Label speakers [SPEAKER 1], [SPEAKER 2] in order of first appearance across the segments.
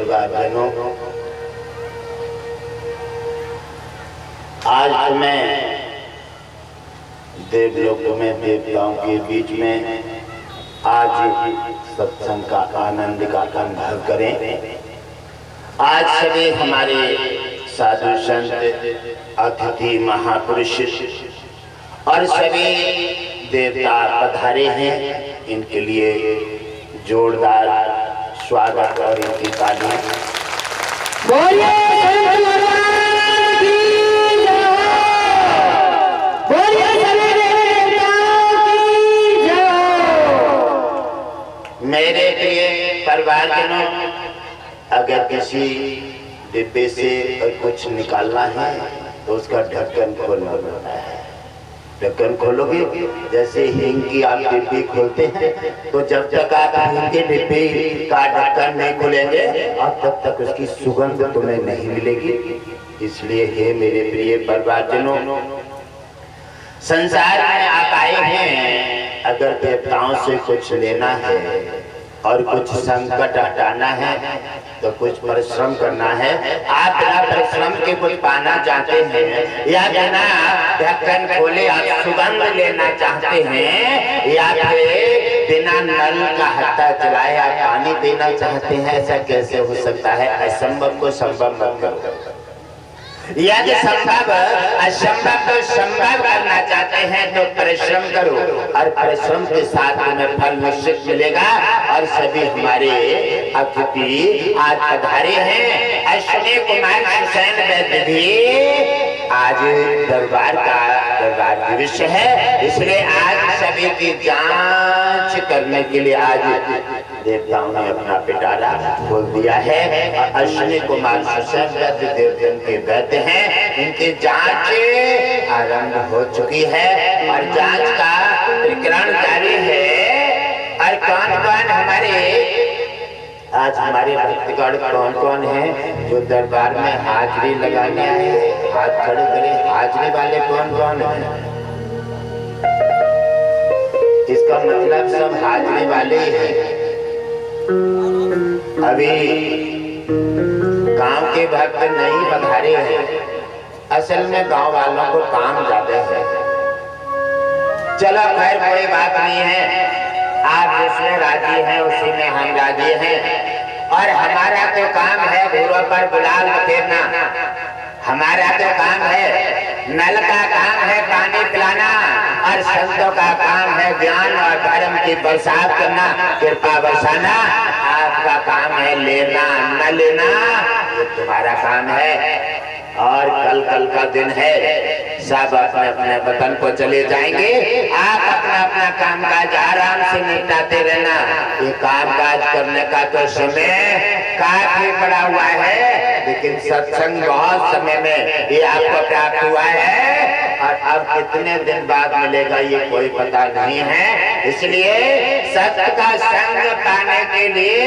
[SPEAKER 1] परिवारजनों, आज तुम्हें देवलोक में देवताओं के बीच में आज सत्संग का आनंद का अनुभव करें। आज सभी हमारे साधु संत, अतिथि, महापुरुष और सभी देवता पधारे हैं। इनके लिए जोरदार स्वागत और इनकी तालियां। बोलिए मेरे प्रिय परिवारजनों, अगर किसी डिब्बे से कुछ निकालना है तो उसका ढक्कन खोलना पड़ता है। ढक्कन खोलोगे, जैसे हींग की आप डिब्बी खोलते हैं तो जब तक आप हींग के डिब्बे का ढक्कन नहीं खोलेंगे और तब तक उसकी सुगंध तुम्हें नहीं मिलेगी। इसलिए हे मेरे प्रिय परिवारजनों, संसार में आप आए हैं, अगर देवताओं से कुछ लेना है और कुछ संकट हटाना है तो कुछ परिश्रम करना है। आप बिना परिश्रम के कुछ पाना चाहते हैं या बिना ढक्कन खोले आप सुगंध लेना चाहते हैं या फिर बिना नल का हत्ता चलाए आप पानी पीना चाहते हैं, ऐसा कैसे हो सकता है? असंभव को संभव मत करो। यदि संभव असंभव को संभव करना चाहते हैं तो परिश्रम करो और परिश्रम के साथ तुम्हें फल निश्चित मिलेगा। और सभी हमारे अतिथि आज पधारे हैं। अश्विनी कुमार हुसैन वैद्य भी आज दरबार दिवस है, इसलिए आज सभी की जांच करने के लिए आज देवताओं ने अपना पिटारा खोल दिया है। अश्विनी कुमार हुसैन वैद्य देवतन के वैद्य हैं, इनकी जांच आरंभ हो चुकी है और जांच का प्रकरण जारी है। और कौन कौन आज हमारे भक्तगण कौन कौन है जो दरबार में हाजिरी लगाने आए हैं? हाथ खड़े करें। हाजिरी वाले कौन कौन है? इसका मतलब सब हाजिरी वाले ही हैं। अभी गांव के भक्त नहीं पधारे हैं, असल में गांव वालों को काम ज्यादा है। चलो खैर कोई बात नहीं है, आप जिसमें राजी हैं उसी में हम राजी हैं। और हमारा तो काम है घोड़ों पर गुलाल फेरना, हमारा तो काम है, नल का काम है पानी पिलाना और संतों का काम है ज्ञान और धर्म की बरसात करना, कृपा बरसाना। आपका काम है लेना न लेना, ये तुम्हारा काम है। और कल का दिन है, सब अपने अपने वतन को चले जाएंगे। आप अपना अपना कामकाज आराम से निपटाते रहना। ये कामकाज करने का तो समय काफी पड़ा हुआ है, लेकिन सत्संग बहुत समय में ये आपको प्राप्त हुआ है और अब कितने दिन बाद मिलेगा ये कोई पता नहीं है। इसलिए सत्य का संग पाने के लिए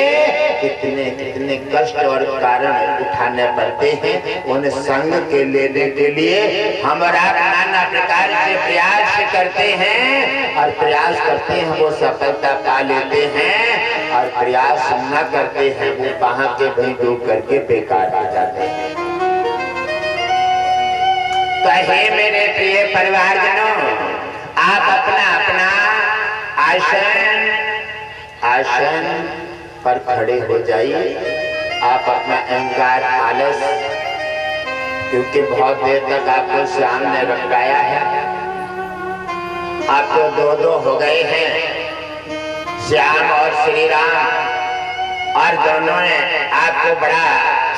[SPEAKER 1] कितने कष्ट और कारण उठाने पड़ते हैं। उन संग के लेने के लिए हमारा नाना प्रकार से प्रयास करते हैं और प्रयास करते हैं वो सफलता पा लेते हैं और प्रयास न करते हैं वो वहां के भी डूब करके बेकार हो जाते हैं। तो हे मेरे प्रिय परिवारजनों, आप अपना अपना आसन पर खड़े हो जाइए। आप अपना अहंकार, आलस, क्योंकि बहुत देर तक आपको श्याम ने रखवाया है, आप तो दो हो गए हैं, श्याम और श्री राम, और दोनों ने आपको बड़ा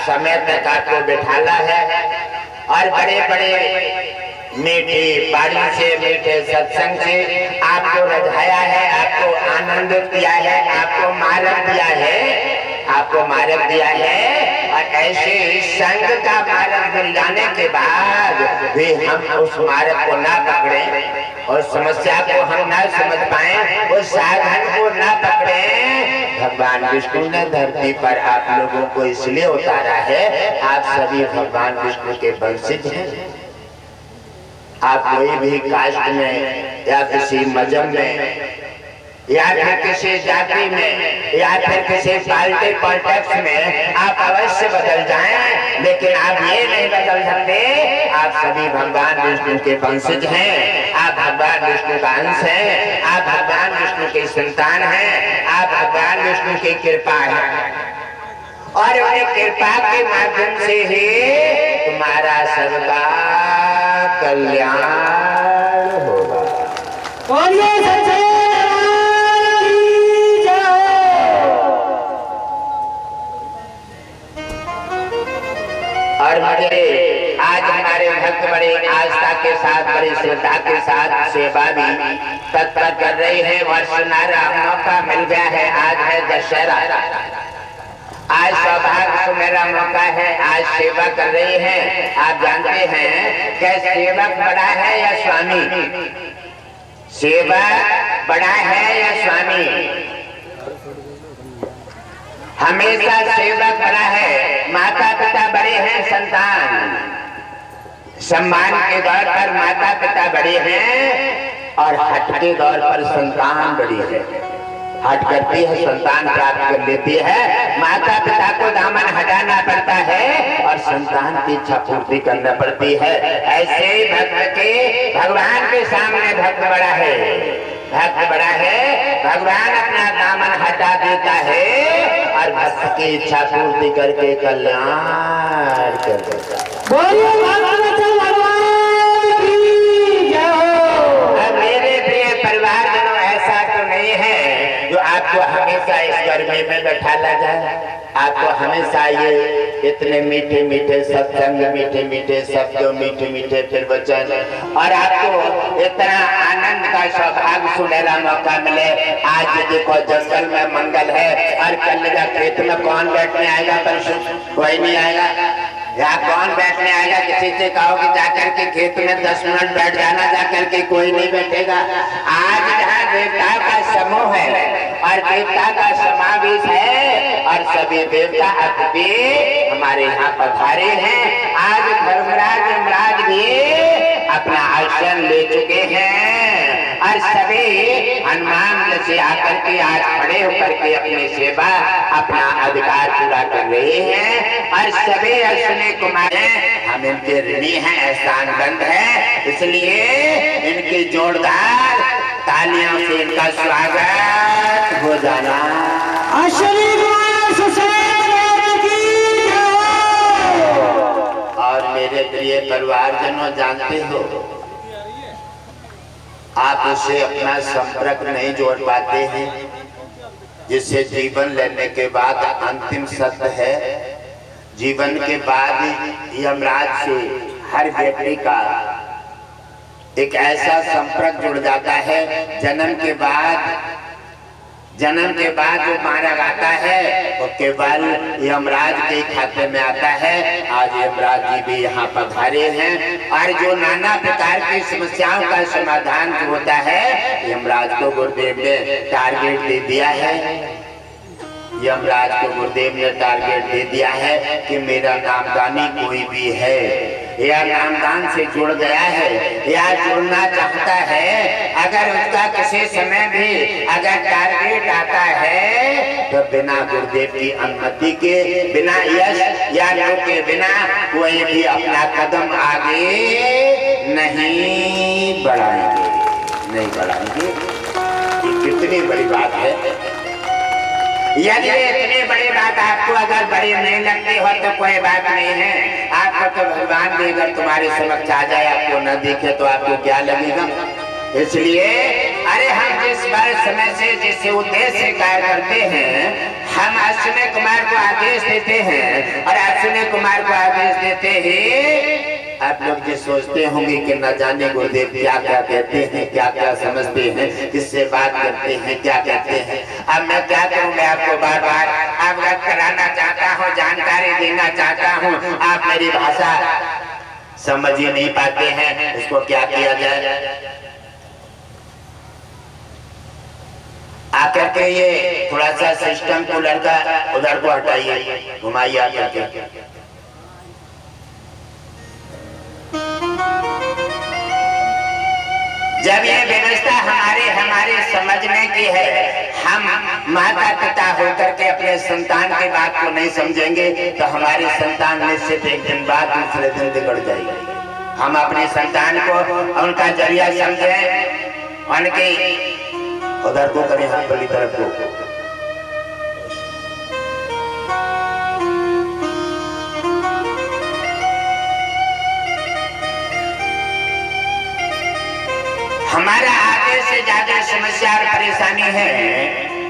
[SPEAKER 1] समय तक आपको बिठाला है और बड़े बड़े मीठी बाणी से, मीठे सत्संग से आपको रझाया है, आपको आनंदित किया है, आपको मार्ग दिया है, आपको मार्ग दिया है। और ऐसे संग का मार्ग मिल जाने के बाद भी हम उस मार्ग को ना पकड़े, और समस्या को हम ना समझ पाए, उस साधन को ना पकड़े। भगवान विष्णु ने धरती पर आप लोगों को इसलिए उतारा है, आप सभी भगवान विष्णु के वंशज हैं। आप कोई भी कास्ट में या किसी मजहब में या फिर किसी जाति में या फिर किसी पार्टी पॉलिटिक्स में आप अवश्य बदल जाएं, लेकिन आप ये नहीं बदल सकते। आप सभी भगवान विष्णु के वंशज हैं, आप भगवान विष्णु का अंश हैं, आप भगवान विष्णु की संतान हैं, आप भगवान विष्णु की कृपा है और उन्हें कृपा के माध्यम से ही तुम्हारा सबका कल्याण होगा।
[SPEAKER 2] और ये सच्चे
[SPEAKER 1] और मुझे आज हमारे भक्त बड़े आस्था के साथ, बड़ी श्रद्धा के साथ सेवा भी तत्पर कर रही है। वर्षनारा मौका मिल गया है, आज है दशहरा, आज सौभाग्य से मेरा मौका है, आज सेवा कर रही है। आप जानते हैं कि सेवक बड़ा है या स्वामी, सेवक बड़ा है या स्वामी? हमेशा सेवक बड़ा है, माता पिता बड़े हैं, संतान सम्मान के दौर पर माता पिता बड़े हैं और हट के दौर पर संतान बड़ी है। हट करती है, संतान प्राप्त कर लेती है, माता पिता को दामन हटाना पड़ता है और संतान की इच्छा पूर्ति करना पड़ती है। ऐसे ही भक्त के भगवान के सामने भक्त बड़ा है, भक्त बड़ा है, भगवान अपना दामन हटा देता है और भक्त की इच्छा पूर्ति करके कल्याण कर देता है।
[SPEAKER 2] बोलिए भगवान की जय हो।
[SPEAKER 1] मेरे प्रिय परिवारजनों, ऐसा तो नहीं है जो आपको हमेशा इस गर्मी में बैठा ला जाए। आपको हमेशा ये इतने मीठे मीठे सत्संग, मीठे मीठे शब्द, मीठे मीठे फिर वचन और आपको इतना आनंद का सौभाग्य सुनहरा मौका मिले। आज देखो जंगल में मंगल है और कल का खेत में कौन बैठने आएगा? परसों कोई नहीं आएगा। या कौन बैठने आएगा? किसी से कहो कि जाकर के खेत में 10 मिनट बैठ जाना, जाकर के कोई नहीं बैठेगा। आज जहाँ देवता का समूह है और देवता का समावेश है और सभी देवता अतिथि हमारे यहाँ पधारे हैं। आज धर्मराज यमराज भी अपना आसन ले चुके हैं और सभी हनुमान से आकर के आज खड़े होकर के अपनी सेवा, अपना अधिकार पूरा कर रहे हैं और सभी अश्विनी कुमार हैं। हम इनके ऋणी हैं, एहसानमंद हैं, इसलिए इनकी जोरदार तालियों से इनका स्वागत हो जाना। और मेरे प्रिय परिवारजनों, जानते हो आप उसे अपना संपर्क नहीं जोड़ पाते हैं जिससे जीवन लेने के बाद अंतिम सत्य है। जीवन के बाद यमराज से हर व्यक्ति का एक ऐसा संपर्क जुड़ जाता है। जन्म के बाद जो मारा जाता है वो केवल यमराज के खाते में आता है। आज यमराज जी भी यहाँ पधारे हैं और जो नाना प्रकार की समस्याओं का समाधान होता है, यमराज को गुरुदेव ने टारगेट दे दिया है। यमराज को गुरुदेव ने टारगेट दे दिया है कि मेरा नामदानी कोई भी है या नामदान से जुड़ गया है या जुड़ना चाहता है, अगर उसका किसी समय भी अगर टारगेट आता है तो बिना गुरुदेव की अनुमति के, बिना यश या योग के बिना कोई भी अपना कदम आगे नहीं बढ़ाएंगे। ये कितनी बड़ी बात है। यदि इतनी बड़ी बात आपको अगर बड़ी नहीं लगती हो तो कोई बात नहीं है। आपको तो भगवान भी अगर तुम्हारे समक्ष आ जाए, आपको न दिखे तो आपको क्या लगेगा? इसलिए अरे हम जिस बार समय से जिस उद्देश्य से कार्य करते हैं, हम अश्विनी कुमार को आदेश देते हैं और अश्विनी कुमार को आदेश देते ही आप लोग जो सोचते होंगे कि न जाने गुरुदेव क्या क्या कहते हैं, क्या क्या समझते हैं, किससे बात करते हैं, क्या कहते हैं। अब मैं क्या करूं, मैं आपको बार बार अवगत कराना चाहता हूं, जानकारी देना चाहता हूं। आप मेरी भाषा समझ ही नहीं पाते हैं, इसको क्या किया जाए? आकर के ये थोड़ा सा सिस्टम कूलर का उधर को हटाइए, घुमाइए आकर के। जब ये व्यवस्था हमारे हम हमारे समझने की है। हम माता पिता होकर के अपने संतान की बात को नहीं समझेंगे तो हमारी संतान निश्चित एक दिन बाद दूसरे दिन बिगड़ जाएगी। हम अपने संतान को उनका जरिया समझें, उनकी उधर को करें, हाथ बड़ी तरफ को। हमारा आगे से ज्यादा समस्या और परेशानी है,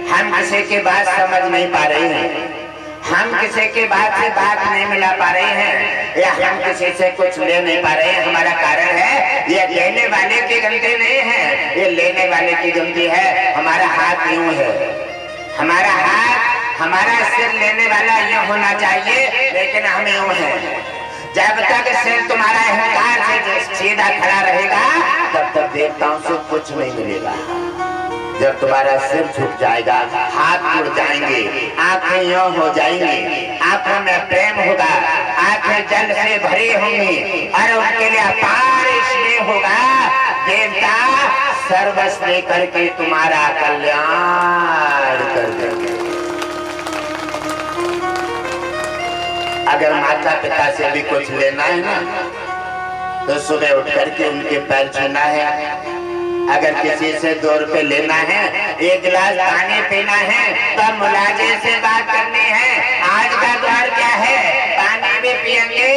[SPEAKER 1] हम किसी की बात समझ नहीं पा रहे हैं, हम किसी की बात से बात नहीं मिला पा रहे हैं, या हम किसी से कुछ ले नहीं पा रहे हैं। हमारा कारण है ये देने वाले की गलती नहीं है, ये लेने वाले की गलती है। हमारा हाथ यूं है, हमारा हाथ, हमारा सिर लेने वाला यूं होना चाहिए, लेकिन हम यूं हैं। जब तक सिर तुम्हारा अहंकार से सीधा खड़ा रहेगा तब तक देवताओं से कुछ नहीं मिलेगा। जब तुम्हारा सिर झुक जाएगा, हाथ जुड़ जाएंगे, आंखें यूं हो जाएंगी, आंखों में प्रेम होगा, आंखें जल से भरी होंगी और उनके लिए अपार स्नेह होगा। देवता सर्वस्व लेकर के तुम्हारा कल्याण कर देंगे। अगर माता पिता से भी कुछ लेना है ना तो सुबह उठ करके उनके पैर छूना है। अगर किसी से 2 रुपए लेना है, 1 गिलास पानी पीना है तो मुलाजे से बात करनी है। आज का दौर क्या है, पानी भी पिएंगे,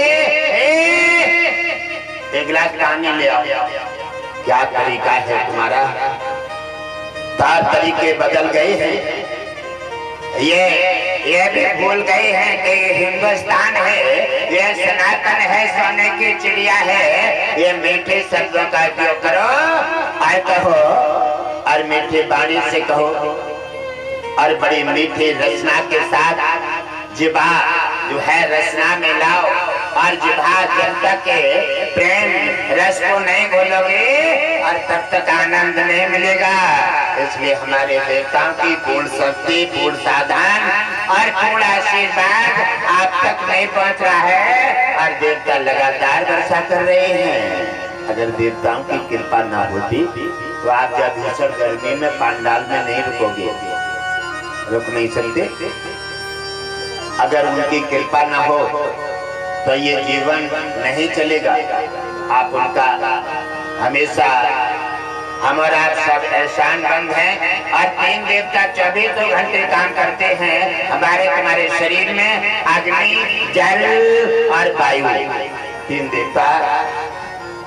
[SPEAKER 1] 1 गिलास पानी ले आओ। क्या तरीका है तुम्हारा? 4 तरीके बदल गए हैं। ये भी भूल गए हैं कि हिंदुस्तान है, ये सनातन है, सोने की चिड़िया है। ये मीठे शब्दों का उपयोग करो और कहो, और मीठी वाणी से कहो, और बड़ी मीठी रचना के साथ जिभा जो है रचना में लाओ, और जिभा जब तक प्रेम रस को नहीं घोलोगे और तब तक आनंद नहीं मिलेगा। इसलिए हमारे देवताओं की पूर्ण शक्ति, पूर्ण साधन और पूर्ण आशीर्वाद आप तक नहीं पहुंच रहा है, और देवता लगातार वर्षा कर रहे हैं। अगर देवताओं की कृपा ना होती तो आप जब भीषण गर्मी में पंडाल में नहीं रुकोगे, रुक नहीं सकते। अगर उनकी कृपा ना हो तो ये जीवन नहीं चलेगा। आप उनका हमेशा, हम और आप सब एहसान बंद हैं, और 3 देवता 24 घंटे काम करते हैं हमारे तुम्हारे शरीर में। अग्नि, जल और वायु, 3 देवता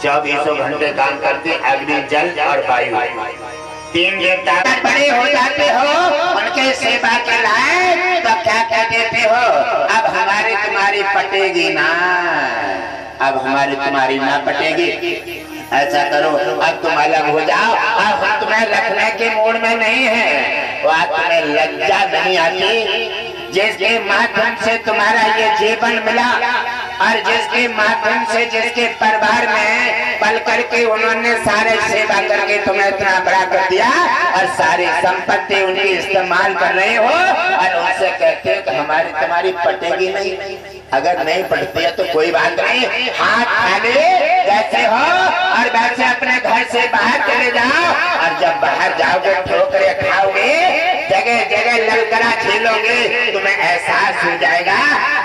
[SPEAKER 1] 24 घंटे काम करते हैं। अग्नि, जल और वायु, 3 देवता। बड़े हो जाते हो, उनके सेवा के लायक तो क्या क्या देते हो? अब हमारी तुम्हारी पटेगी ना, अब हमारी तुम्हारी ना पटेगी। ऐसा करो, अब तुम अलग हो जाओ। अब हम तुम्हें रखने के मूड में नहीं है, वो आज तुम्हें लज्जा नहीं आती। जिसके माध्यम से तुम्हारा ये जीवन मिला, और जिसके माध्यम से जिसके परिवार में पल करके उन्होंने सारे सेवा करके तुम्हें इतना बड़ा कर दिया, और सारी संपत्ति उनकी इस्तेमाल कर रहे हो, और उनसे कहते हो कि हमारी तुम्हारी पटेगी नहीं। अगर नहीं पड़ती है तो कोई बात नहीं, हाथ खाली जैसे हो और वैसे अपने घर से बाहर चले जाओ, और जब बाहर जाओगे ठोकरे खाओगे, जगह जगह ललकरा झेलोगे, तुम्हें एहसास हो जाएगा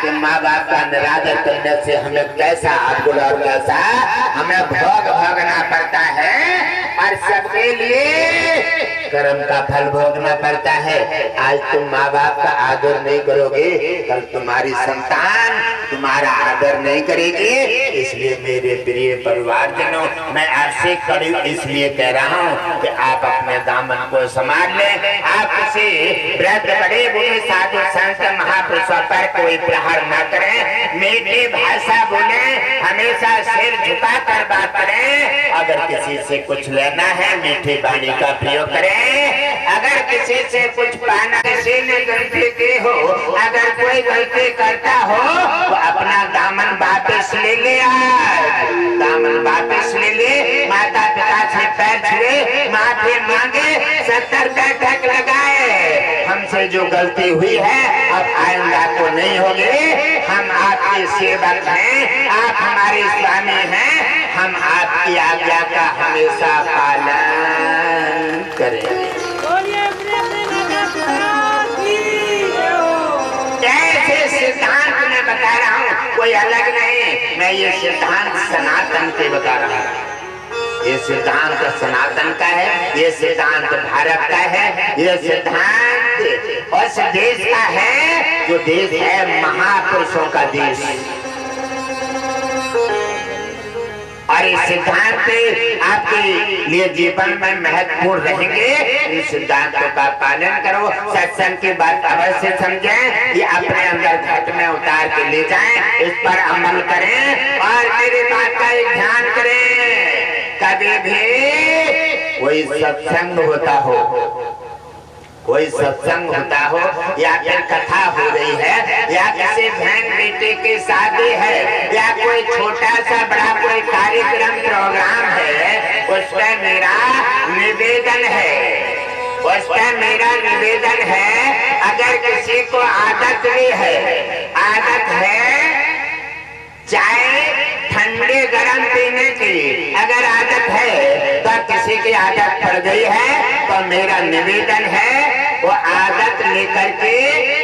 [SPEAKER 1] कि माँ बाप का निरादर करने से हमें कैसा अवगुण और कैसा हमें भोग भोगना पड़ता है, और सबके लिए कर्म का फल भोगना पड़ता है। आज तुम माँ बाप का आदर नहीं करोगे, कल तुम्हारी संतान तुम्हारा आदर नहीं करेगी। इसलिए मेरे प्रिय परिवारजनों, मैं आपसे कड़ी इसलिए कह रहा हूँ कि आप अपने दामन को संभाल लें। आप किसी वृद्ध बड़े बूढ़े साधु संत महापुरुषों पर कोई प्रहार न करें, मीठी भाषा बोले, हमेशा सिर झुका कर बात करें। अगर किसी से कुछ लेना है, मीठी वाणी का प्रयोग करें। अगर किसी से कुछ पाना, किसी ने गलती की हो, अगर कोई गलती करता हो तो अपना दामन वापस ले ले, दामन वापस ले ले। माता पिता से पैर छुए, माफी मांगे, 70 बैठक लगाए। हमसे जो गलती हुई है अब आइंदा को नहीं होगी। हम आपकी आपके सेवक हैं, आप हमारे स्वामी हैं, हम आपकी आज्ञा का हमेशा पालन करेंगे। ऐसे सिद्धांत मैं बता रहा हूँ, कोई अलग नहीं, मैं ये सिद्धांत सनातन के बता रहा हूँ। ये सिद्धांत सनातन का है, ये सिद्धांत भारत का है, ये सिद्धांत उस देश का है जो देश है महापुरुषों का देश। और ये सिद्धांत आपके लिए जीवन में महत्वपूर्ण रहेंगे। इन सिद्धांतों का पालन करो, सत्संग की बात अवश्य समझें, ये अपने अंदर घट में उतार के ले जाएं, इस पर अमल करें और मेरी बात का एक ध्यान करें। कभी भी कोई सत्संग होता हो, कोई सत्संग होता हो या फिर कथा हो रही है या किसी बहन बेटे की शादी है या कोई छोटा सा बड़ा कोई कार्यक्रम प्रोग्राम है, उसका मेरा निवेदन है, अगर किसी को आदत भी है, आदत है चाय ठंडे गरम पीने की, अगर आदत है तो किसी की आदत पड़ गई है तो मेरा निवेदन है वो आदत लेकर के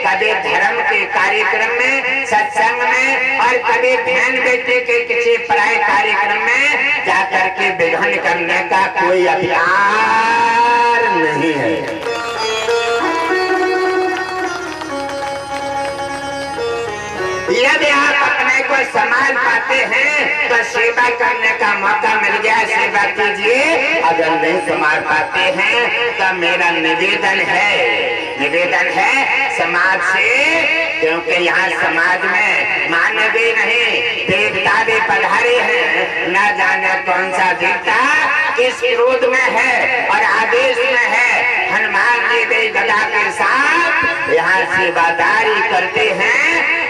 [SPEAKER 1] कभी धर्म के कार्यक्रम में, सत्संग में और कभी बहन बेटे के किसी पराये कार्यक्रम में जाकर के विघ्न करने का कोई अधिकार नहीं है। यदि आप अपने को संभाल पाते हैं तो सेवा करने का मौका मिल गया, सेवा कीजिए। अगर नहीं संभाल पाते हैं तो मेरा निवेदन है समाज से, क्योंकि यहाँ समाज में मानवीय नहीं देवता भी पधारे हैं। न जाने कौन सा देवता किस क्रोध में है और आदेश में है। हनुमान जी भी गदा के साथ यहाँ सेवादारी करते हैं।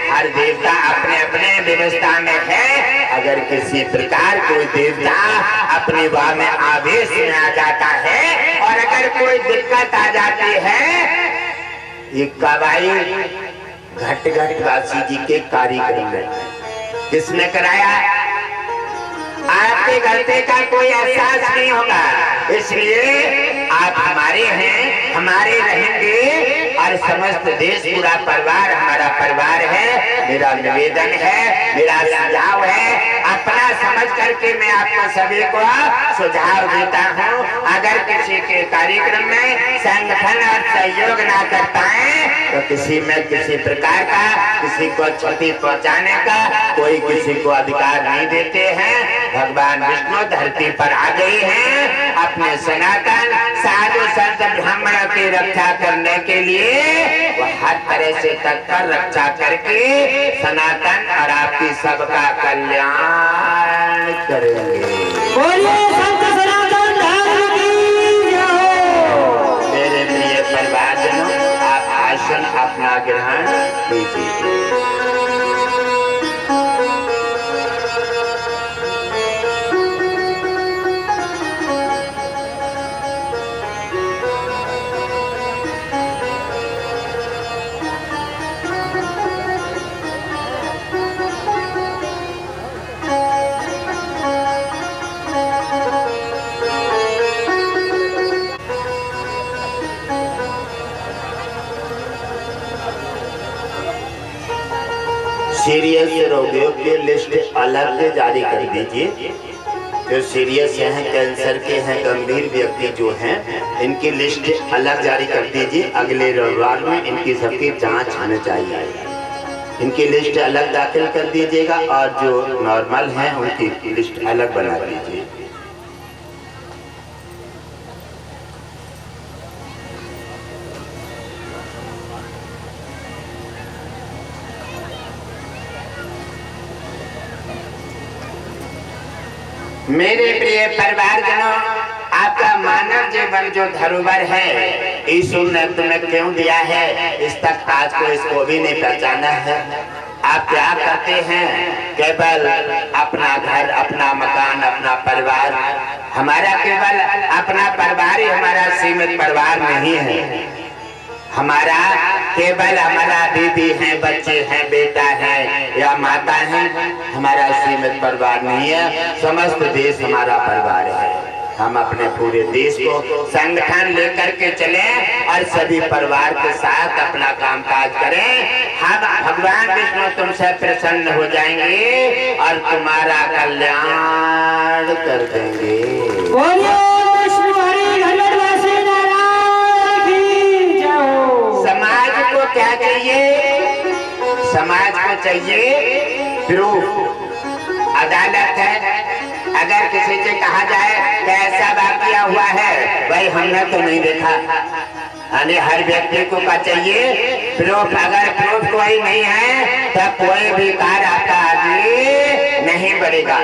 [SPEAKER 1] हर देवता अपने अपने व्यवस्था में है। अगर किसी प्रकार कोई देवता अपनी वाह में आवेश में आ जाता है और अगर कोई दिक्कत आ जाती है, एक कवाई घट वासी जी के कार्यक्रम में किसने कराया, आपके गलती का कोई एहसास नहीं होगा। इसलिए आप हमारे हैं, हमारे रहेंगे और समस्त देश पूरा परिवार हमारा परिवार है। मेरा निवेदन है, मेरा सुझाव है, अपना समझ करके मैं आपको सभी को सुझाव देता हूँ। अगर किसी के कार्यक्रम में संगठन और सहयोग ना कर पाए तो किसी में किसी प्रकार का किसी को क्षति पहुँचाने का कोई किसी को अधिकार नहीं देते हैं। भगवान विष्णु धरती पर आ गए हैं अपने सनातन साधु संत ब्राह्मणों की रक्षा करने के लिए। वो हर तरह से तत्पर रक्षा करके सनातन और आपकी सबका कल्याण करेंगे। मेरे प्रिय परिवारजनों, आप आसन अपना ग्रहण कीजिए। सीरियस रोगियों की लिस्ट अलग से जारी कर दीजिए। जो सीरियस हैं, कैंसर के हैं, गंभीर व्यक्ति जो हैं, इनकी लिस्ट अलग जारी कर दीजिए। अगले रविवार में इनकी सबकी जांच होनी चाहिए। इनकी लिस्ट अलग दाखिल कर दीजिएगा और जो नॉर्मल हैं उनकी लिस्ट अलग बना दीजिए। मेरे प्रिय परिवारजनों, आपका मानव जीवन जो धरोहर है यीशु ने तुम्हें क्यों दिया है, इस तक आज को इसको भी नहीं पहचाना है। आप क्या करते हैं, केवल अपना घर, अपना मकान, अपना परिवार। हमारा केवल अपना परिवार ही हमारा सीमित परिवार नहीं है। हमारा केवल हमारा बीबी है, बच्चे हैं, बेटा है या माता है, हमारा सीमित परिवार नहीं है, समस्त देश हमारा परिवार है। हम अपने पूरे देश को संगठन लेकर के चले और सभी परिवार के साथ अपना कामकाज करें। हम भगवान विष्णु तुमसे प्रसन्न हो जाएंगे और तुम्हारा कल्याण कर देंगे। समाज को क्या चाहिए? समाज को चाहिए प्रूफ। अदालत है, अगर किसी से कहा जाए कि ऐसा वाकया हुआ है, भाई हमने तो नहीं देखा, यानी हर व्यक्ति को क्या चाहिए? प्रूफ। अगर प्रूफ कोई नहीं है तो कोई भी कार्य आपका आगे नहीं बढ़ेगा।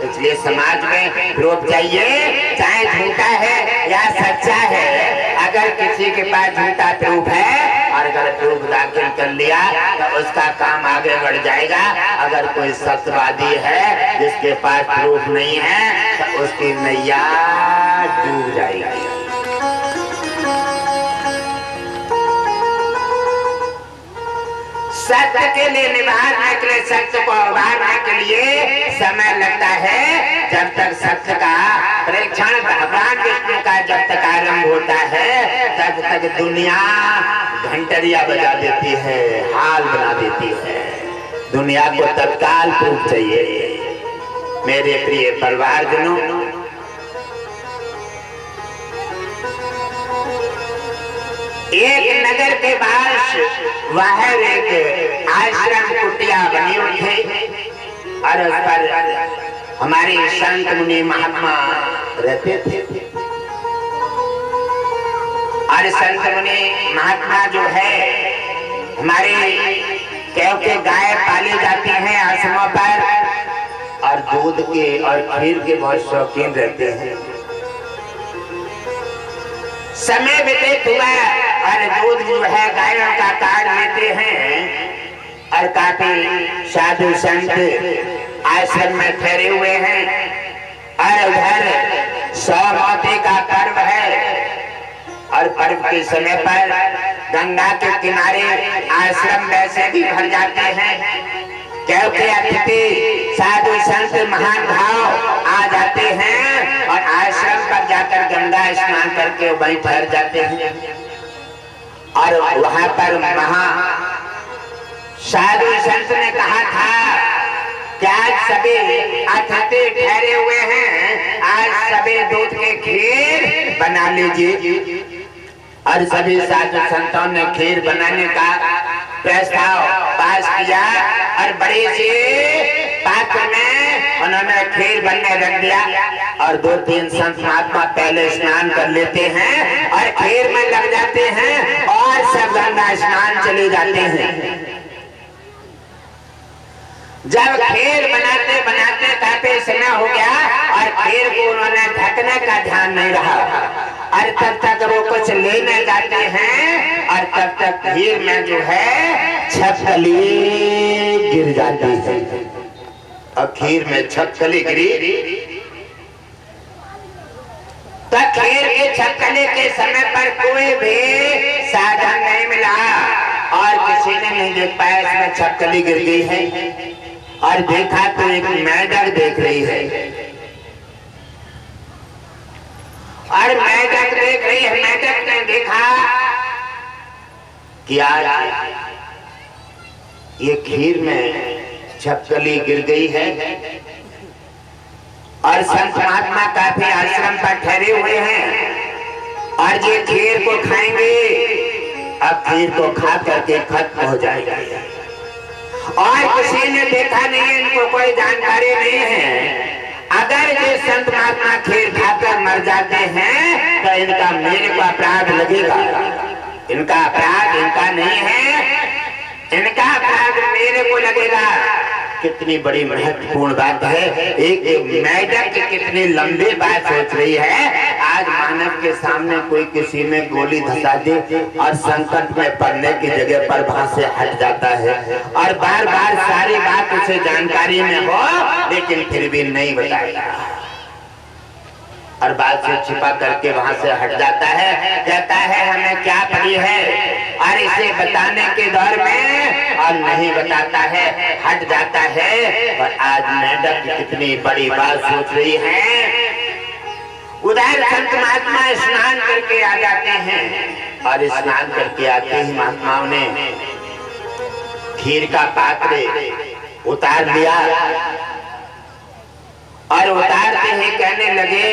[SPEAKER 1] इसलिए समाज में प्रूफ चाहिए, चाहे झूठा है या सच्चा है। अगर किसी के पास झूठा प्रूफ है और अगर प्रूफ दाखिल कर लिया तो उसका काम आगे बढ़ जाएगा। अगर कोई सत्यवादी है जिसके पास प्रूफ नहीं है तो उसकी नैया डूब जाएगी। सत्य के लिए निभाने के लिए, सत्य को उभारने के लिए समय लगता है। जब तक सत्य का परीक्षण भगवान विष्णु का जब तक आरंभ होता है तब तक दुनिया घंटरिया बजा देती है, हाल बना देती है। दुनिया को तत्काल प्रूफ चाहिए। मेरे प्रिय परिवारजनों, एक नगर के बाहर वह एक आश्रम कुटिया बनी हुई थी और उस पर हमारे संत मुनि महात्मा रहते थे। और संत मुनि महात्मा जो है हमारे क्योंकि गाय पाली जाती हैं आश्रमों पर और दूध के और खीर के बहुत शौकीन रहते हैं। समय व्यतीत हुआ और दूध जो है गायों का काट लेते हैं और काफी साधु संत आश्रम में ठहरे हुए हैं। और उधर सोमवती का पर्व है और पर्व के समय पर गंगा के किनारे आश्रम वैसे भी भर जाते हैं क्योंकि अतिथि साधु संत महान भाव आ जाते हैं और आश्रम पर जाकर गंगा स्नान करके वहीं ठहर जाते हैं। और वहां पर महा साधु संत ने कहा था कि आज सभी अतिथि ठहरे हुए हैं, आज सभी दूध के खीर बना लीजिए। और सभी साधु संतों ने खीर बनाने का प्रस्ताव पास किया और बड़े से पात्र में उन्होंने खीर बनने रख दिया। और 2-3 संत महात्मा पहले स्नान कर लेते हैं और खीर में लग जाते हैं और सब गंगा स्नान चले जाते हैं। जब खीर बनाते बनाते काफी समय हो गया और खीर को उन्होंने ढकने का ध्यान नहीं रहा और तब तक वो कुछ लेने जाते हैं और तब तक खीर में जो है छपकली गिर जाती है। और खीर में छपकली गिरी तो खीर के छपकली के समय पर कोई भी साधन नहीं मिला और किसी ने नहीं देख पाया इसमें छपकली गिर गई है। और देखा तो एक मेढक देख रही है और मेढक देख रही है। मेढक ने देखा कि यार ये खीर में छपकली गिर गई है और संत महात्मा काफी आश्रम पर ठहरे हुए हैं और ये खीर को खाएंगे, अब खीर को खा करके खत्म हो जाएगा। और किसी ने देखा नहीं है, इनको कोई जानकारी नहीं है। अगर ये संत महात्मा खीर खाकर मर जाते हैं तो इनका मेरे को अपराध लगेगा। इनका अपराध इनका नहीं है, इनका अपराध मेरे को लगेगा। कितनी बड़ी महत्वपूर्ण बात है। एक मेढक कितनी लंबी बात सोच रही है। आज मानव के सामने कोई किसी में गोली धसा दे और संकट में पड़ने की जगह पर वहां से हट जाता है और बार बार सारी बात उसे जानकारी में हो लेकिन फिर भी नहीं बताएगा। और बात से छिपा करके वहां से हट जाता है, कहता है हमें क्या पड़ी है, और इसे बताने के दौर में और नहीं बताता है, हट जाता है। और आज मेंढक कितनी बड़ी बात सोच रही है। उधर संत महात्मा स्नान करके आ जाते हैं, और स्नान करके आते ही महात्माओं ने खीर का पात्र उतार लिया, और उतारते ही कहने लगे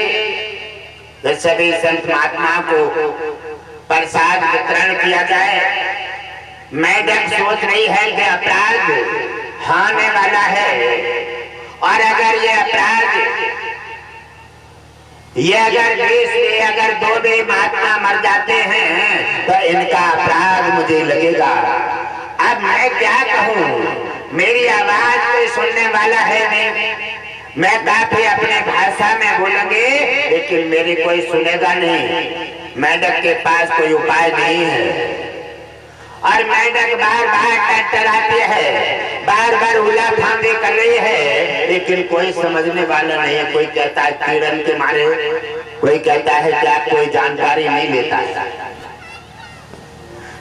[SPEAKER 1] तो सभी संत महात्मा को प्रसाद वितरण किया जाए। मेंढक सोच रही है कि अपराध होने वाला है, और अगर ये अपराध अगर देश में अगर 2 महात्मा मर जाते हैं तो इनका अपराध मुझे लगेगा। अब मैं क्या कहूँ, मेरी आवाज कोई सुनने वाला है नहीं, मैं काफी अपने भाषा में बोलूंगी लेकिन मेरी कोई सुनेगा नहीं। मेंढक के पास कोई उपाय नहीं है, और मेंढक बार बार टटराती है, बार बार उला फांदी कर रही है, लेकिन कोई समझने वाला नहीं है। कोई कहता है कीड़न के मारे, कोई कहता है क्या, कोई जानकारी नहीं लेता है।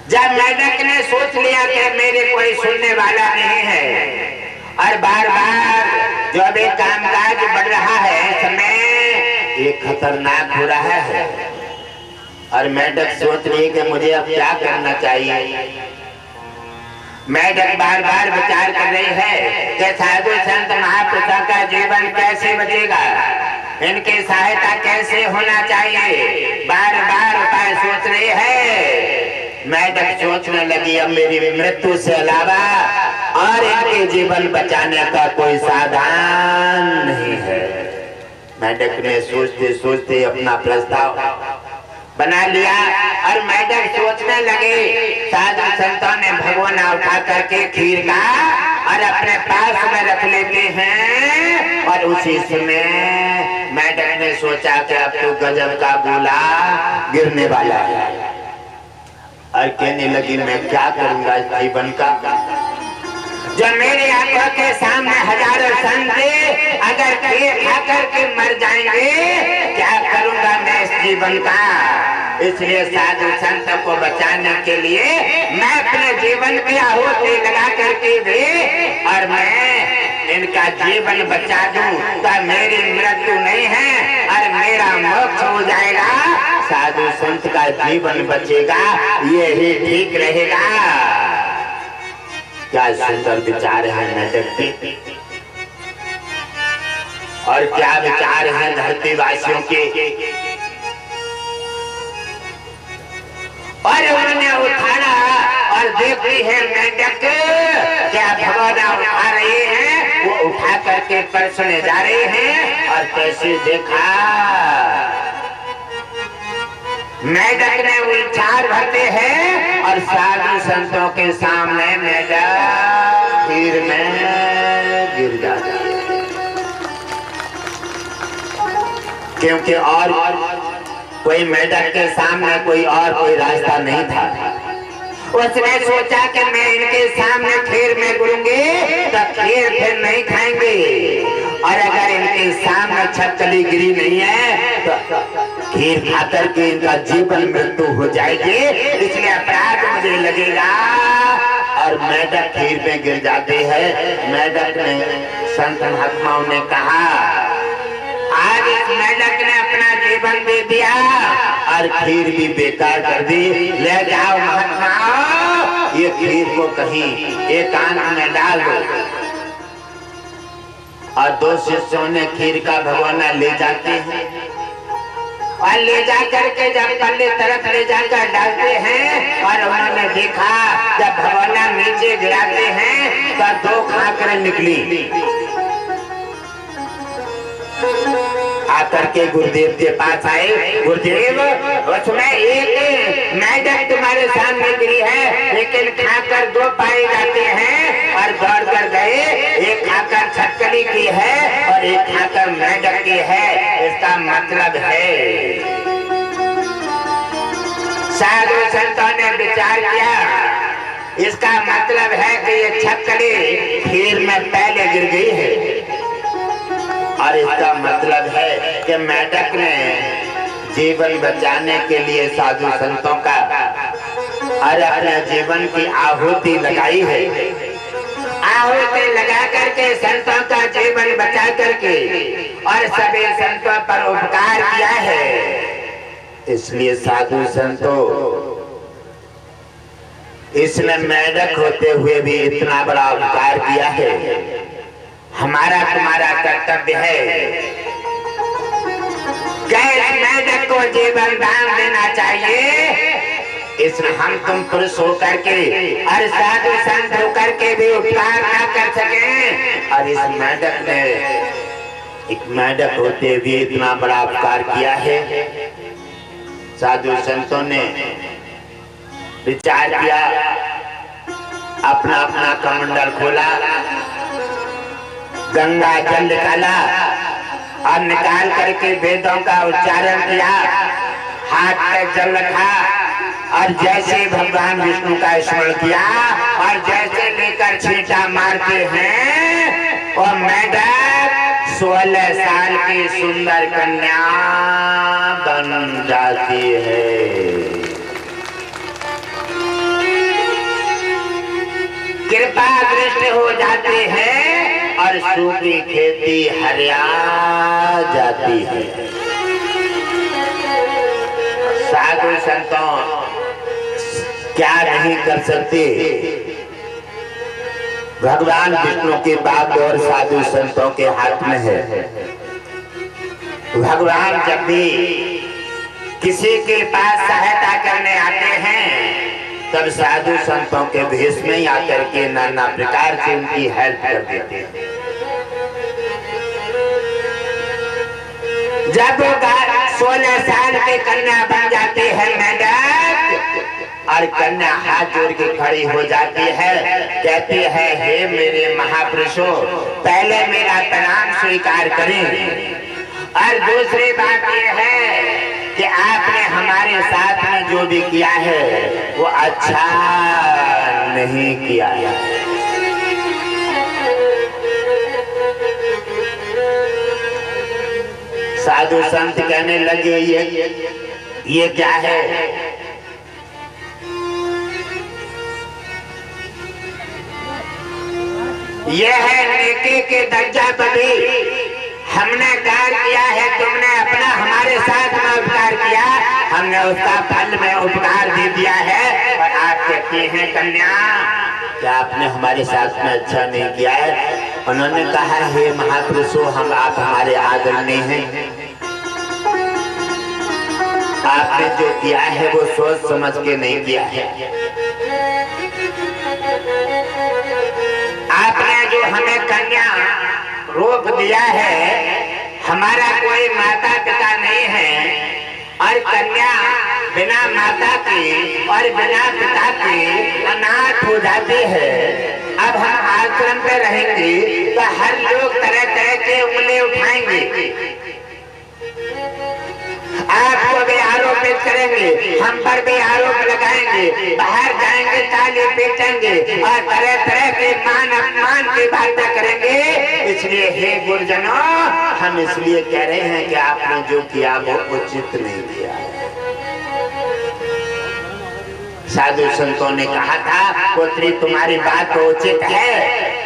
[SPEAKER 1] जब मेंढक ने सोच लिया कि मेरे कोई सुनने वाला नहीं है, और बार बार जो भी कामकाज बढ़ रहा है समय ये खतरनाक हो रहा है, और मेंढक सोच रही है कि मुझे अब क्या करना चाहिए। मेंढक बार बार विचार कर रही है कि साधु संत महापुरुषों का जीवन कैसे बचेगा, इनकी सहायता कैसे होना चाहिए, बार बार उपाय सोच रही है। मेंढक सोचने लगी अब मेरी मृत्यु से अलावा और इनके जीवन बचाने का कोई साधन नहीं है। मेंढक ने सोचते सोचते अपना प्रस्ताव बना लिया, और मेंढक सोचने लगे। साधु संतों ने भगोना उठा करके खीर का और अपने पास में रख लेते हैं, और उसी समय मेंढक ने सोचा कि अब तो गजब का गोला गिरने वाला है, और कहने लगी मैं क्या करूंगा जीवन का, जो मेरी आंखों के सामने हजारों संत अगर खीर खा करके मर जाएंगे, क्या करूंगा मैं इस जीवन का। इसलिए साधु संत को बचाने के लिए मैं अपने जीवन की आहुति लगा करके भी और मैं इनका जीवन बचा दूं तो मेरी मृत्यु नहीं है और मेरा मोक्ष हो जाएगा, साधु संत का जीवन बचेगा, ये ही ठीक रहेगा। क्या सुंदर विचार है मेंढक के, और क्या विचार है धरती वासियों के। और उन्होंने उठाना और देखती है मेंढक क्या भगवाना उठा रहे हैं, वो उठा करके परसने जा रहे हैं, और कैसे देखा मेंढक ने उछाल भरते हैं और साधु संतों के सामने मेंढक खीर में गिर जाता है, क्योंकि और कोई मेंढक के सामने कोई रास्ता नहीं था। उसने सोचा कि मैं इनके सामने खीर में गिरूंगी तो खीर फिर नहीं खाएंगे, और अगर इनके सामने छपकली गिरी नहीं है तो खीर खाकर के इनका जीवन मृत्यु हो जाएगी, इसलिए अपराध मुझे लगेगा। और मेंढक खीर में गिर जाती है। मेंढक ने संत महात्माओं ने कहा आज इस मेंढक ने अपना जीवन दे दिया और खीर भी बेकार कर दी, ले जाओ महात्मा, ये खीर को कहीं एकांत में डाल दो। और 2 शिष्यों ने खीर का भगवाना ले जाते हैं, और ले जा करके जब पल्ले तरफ ले जाकर डालते हैं, और उन्होंने देखा जब भगवाना नीचे गिराते हैं तो 2 खाकर निकली। आकर के गुरुदेव के पास आए, गुरुदेव उसमें एक मेंढक तुम्हारे सामने गिरी है, लेकिन खाकर 2 पाए जाते हैं, और दौड़ कर गए, एक खाकर छटकली की है और एक खाकर मेंढक की है, इसका मतलब है। साधु संतों ने विचार किया, इसका मतलब है कि ये छटकली खीर में पहले गिर गई है, और इसका मतलब है कि मेढक ने जीवन बचाने के लिए साधु संतों का और अपने जीवन की आहुति लगाई है। आहुति लगा करके संतों का जीवन बचा करके और सभी संतों पर उपकार किया है। इसलिए साधु संतों, इसने मेढक होते हुए भी इतना बड़ा उपकार किया है। हमारा तुम्हारा कर्तव्य है कि मेढक को जीवन दान देना चाहिए। इसमें हम तुम पुरुष होकर के और साधु संत होकर के भी उपकार न कर सके, और इस मेढक ने एक मेढक होते हुए इतना बड़ा उपकार किया है। साधु संतों ने विचार किया, अपना अपना कमंडल खोला, गंगा जल निकाला और निकाल करके वेदों का उच्चारण किया, हाथ पे जल रखा और जैसे भगवान विष्णु का स्मरण किया और जैसे लेकर छींटा मारते हैं और मेढक 16 साल की सुंदर कन्या बन जाती है। कृपा दृष्टि हो जाती है और सूखी खेती हरिया जाती है। साधु संतों क्या नहीं कर सकते, भगवान विष्णु की बात और साधु संतों के हाथ में है। भगवान जब भी किसी के पास सहायता करने आते हैं तब साधु संतों के भेष में ही आकर के नाना प्रकार से उनकी हेल्प कर देते हैं। जब वो 16 साल की कन्या बन जाती है मेढक, और कन्या हाथ जोड़ के खड़ी हो जाती है, कहती है, हे मेरे महापुरुषों, पहले मेरा प्रणाम स्वीकार करें। और दूसरी बात यह है कि आपने हमारे साथ में जो भी किया है वो अच्छा नहीं किया है। साधु संत कहने लगे, ये क्या है? ये है नेकी के दर्जा बदी। हमने कार्य किया है, तुमने अपना हमारे साथ में उपकार किया, हमने उसका फल में उपकार दे दिया है। और आप कहते हैं कन्या, क्या आपने हमारे साथ में अच्छा नहीं किया है? उन्होंने कहा, हे महापुरुषों, हम आप हमारे आदरणीय हैं। आपने जो किया है वो सोच समझ के नहीं किया है। आपने जो हमें कन्या रोक दिया है, हमारा कोई माता पिता नहीं है और कन्या बिना माता की और बिना पिता की अनाथ हो जाती है। अब हम आश्रम पे रहेंगे तो हर लोग तरह तरह के उंगली उठाएंगे, आपको भी आरोपित करेंगे, हम पर भी आरोप लगाएंगे, बाहर जाएंगे ताली पीटेंगे और तरह तरह के मान अपमान की बातें करेंगे। इसलिए हे गुरुजनों, हम इसलिए कह रहे हैं कि आपने जो किया वो उचित नहीं किया। साधु संतों ने कहा था, पुत्री तुम्हारी बात तो उचित है,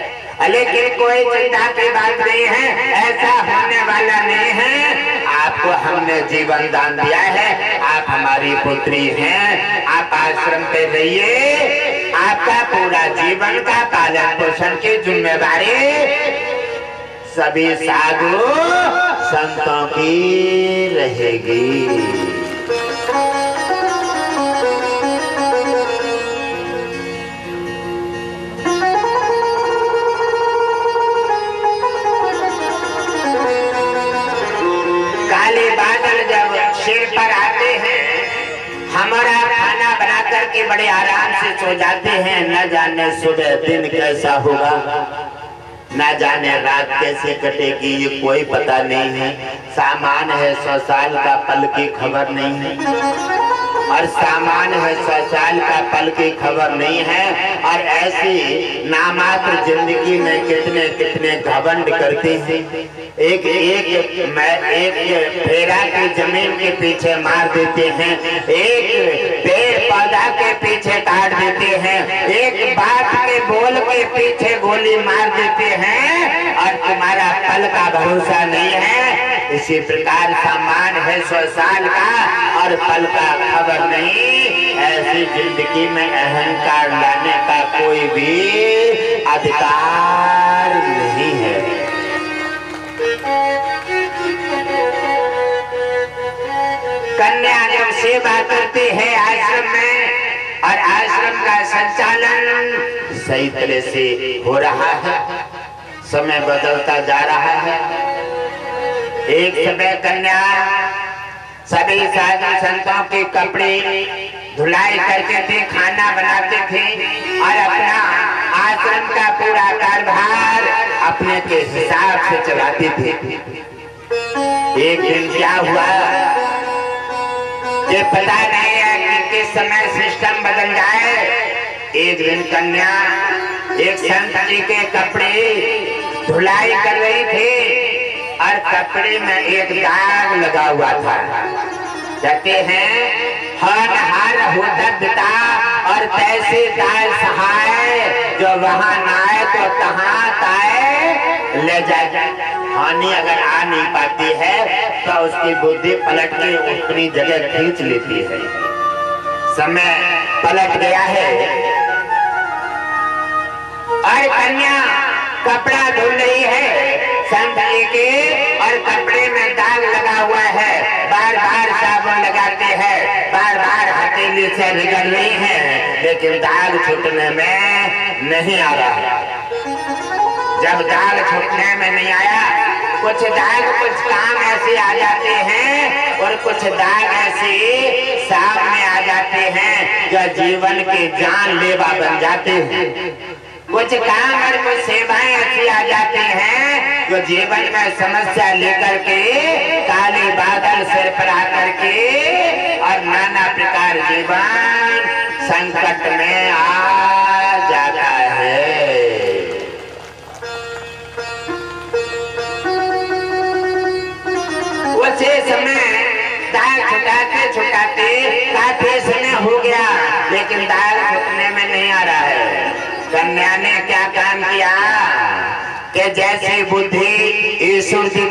[SPEAKER 1] लेकिन कोई चिंता की बात नहीं है, ऐसा होने वाला नहीं है। आपको हमने जीवन दान दिया है, आप हमारी पुत्री हैं, आप आश्रम पे रहिए, आपका पूरा जीवन का पालन पोषण की जिम्मेदारी सभी साधु संतों की रहेगी। सिर पर आते हैं, हमारा खाना बना करके बड़े आराम से सो जाते हैं। न जाने सुबह दिन कैसा होगा, न जाने रात कैसे कटेगी, ये कोई पता नहीं है। सामान है 100 साल का, पल की खबर नहीं है। और सामान है 100 साल का, पल की खबर नहीं है। और ऐसी नामात्र जिंदगी में कितने कितने घमंड करते हैं। एक फेरा की जमीन के पीछे मार देते हैं, एक पेड़ पौधा के पीछे काट देते हैं, एक बात के बोल के पीछे गोली मार देते हैं, और तुम्हारा पल का भरोसा नहीं है। इसी प्रकार सामान है 100 साल का और पल का खबर नहीं। ऐसी जिंदगी में अहंकार लाने का कोई भी अधिकार नहीं है। कन्या जब सेवा करती है आश्रम में, और आश्रम का संचालन सही तरह से हो रहा है, समय बदलता जा रहा है। एक समय कन्या सभी साधु संतों के कपड़े धुलाई करते थे, खाना बनाते थे, और अपना आश्रम का पूरा कारभार अपने के हिसाब से चलाते थे। एक दिन क्या हुआ कि पता नहीं है कि किस समय सिस्टम बदल जाए। एक दिन कन्या एक संत जी के कपड़े धुलाई कर रही थी, और कपड़े में एक दाग लगा हुआ था। कहते हैं हर होता और तैसे दाय सहाय, जो वहां ना आए तो कहाँ ताए ले जाए। हानि अगर आ नहीं पाती है तो उसकी बुद्धि पलट के अपनी जगह खींच लेती है। समय पलट गया है और कन्या कपड़ा धुल रही है संत जी के, और कपड़े में दाग लगा हुआ है। बार बार साबुन लगाते हैं, बार बार हथेली से रगड़ रही है, लेकिन दाग छूटने में नहीं आ रहा। जब दाग छूटने में नहीं आया, कुछ दाग कुछ काम ऐसे आ जाते हैं, और कुछ दाग ऐसे सामने आ जाते हैं जो जीवन के जानलेवा बन जाते हैं। कुछ काम और कुछ सेवाएं ऐसी आ जाती हैं जो जीवन में समस्या लेकर के, काले बादल सिर पर आकर के, और नाना प्रकार जीवन संकट में आ जाता है। उसी समय दाग छुटाते छुटाते काफी समय हो गया, लेकिन दाग छुटने में नहीं आ रहा है। कन्या ने क्या काम किया कि जैसी बुद्धि ईश्वर दी,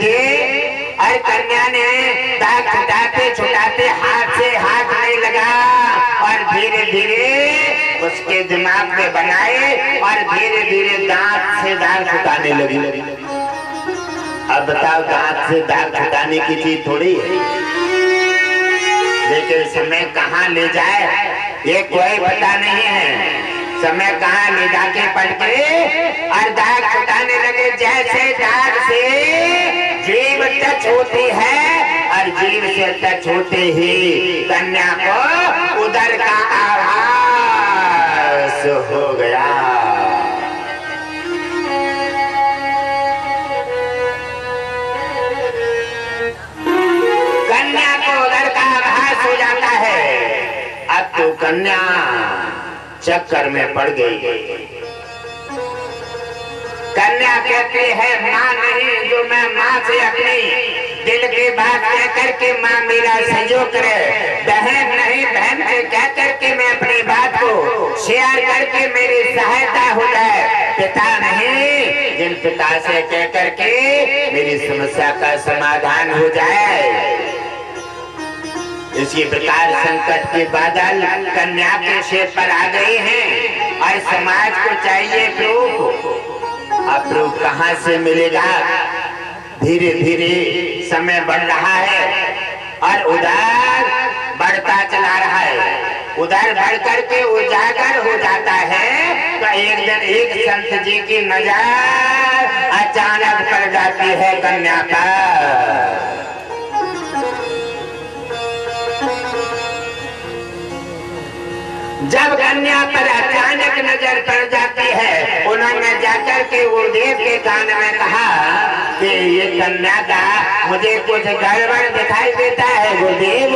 [SPEAKER 1] और कन्या ने दाग छुटाते छुटाते हाथ से हाथ नहीं लगा, और धीरे धीरे उसके दिमाग में बनाए, और धीरे धीरे दांत से दाग छुटाने लगी। अब बताओ, दांत से दाग छुटाने की चीज थोड़ी है, लेकिन समय कहाँ ले जाए ये कोई पता नहीं है। समय कहाँ ले जाके पलटे और दाग छुटाने लगे। जैसे दाग से जीव टच होती है, और जीव से टच होते ही कन्या को उदर का आभास हो गया। कन्या को उदर का आभास हो जाता है। अब तो कन्या चक्कर में पड़ गई। कन्या कहती है माँ नहीं, जो मैं माँ से अपनी दिल की बात कह करके माँ मेरा सहयोग करे। बहन नहीं, बहन से कह करके मैं अपनी बात को शेयर करके मेरी सहायता हो जाए। पिता नहीं, जिन पिता से कह करके मेरी समस्या का समाधान हो जाए। इसी प्रकार संकट के बादल कन्या के सिर पर आ गए हैं, और समाज को चाहिए प्रूफ। अब प्रूफ कहाँ से मिलेगा? धीरे धीरे समय बढ़ रहा है, और उधर बढ़ता चला रहा है। उधर बढ़ करके उजागर हो जाता है, तो एक दिन एक संत जी की नजर अचानक पड़ जाती है कन्या पर। जब कन्या पर अचानक नजर पड़ जाती है, उन्होंने जाकर के गुरुदेव के कान में कहा कि ये कन्या का मुझे कुछ गड़बड़ दिखाई देता है गुरुदेव।